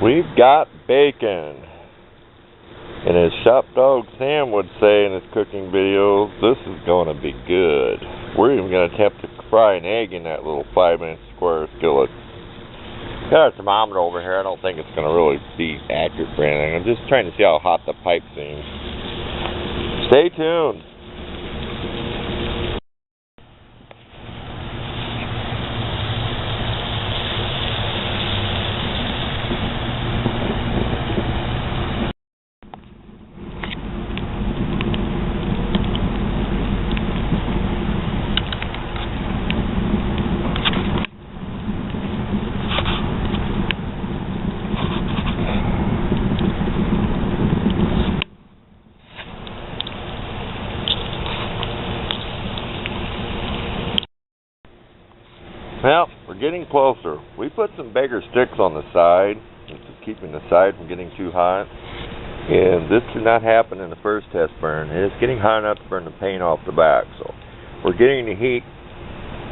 We've got bacon. And as Shop Dog Sam would say in his cooking videos, this is going to be good. We're even going to attempt to fry an egg in that little 5-inch square skillet. Got our thermometer over here. I don't think it's going to really be accurate for anything. I'm just trying to see how hot the pipe seems. Stay tuned. Well, we're getting closer. We put some bigger sticks on the side, which is keeping the side from getting too hot. And this did not happen in the first test burn. And it's getting hot enough to burn the paint off the back. So we're getting the heat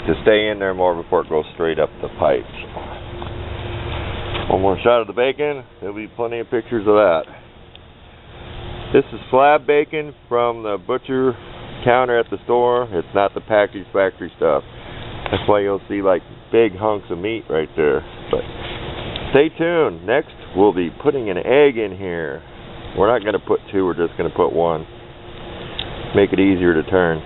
to stay in there more before it goes straight up the pipe. So one more shot of the bacon. There'll be plenty of pictures of that. This is slab bacon from the butcher counter at the store. It's not the packaged factory stuff. That's why you'll see like big hunks of meat right there. But stay tuned. Next, we'll be putting an egg in here. We're not going to put two, we're just going to put one. Make it easier to turn.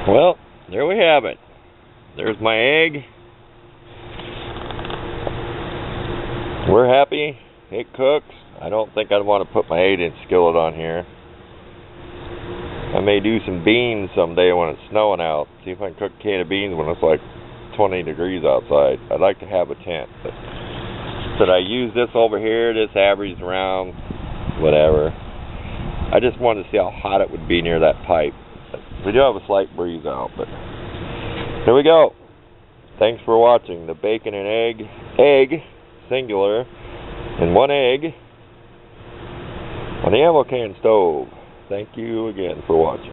Well, there we have it. There's my egg. We're happy. It cooks. I don't think I'd want to put my 8-inch skillet on here. I may do some beans someday when it's snowing out. See if I can cook a can of beans when it's like 20 degrees outside. I'd like to have a tent. But should I use this over here? This averages around whatever. I just wanted to see how hot it would be near that pipe. We do have a slight breeze out, but here we go. Thanks for watching the bacon and egg, singular, and one egg on the ammo can stove. Thank you again for watching.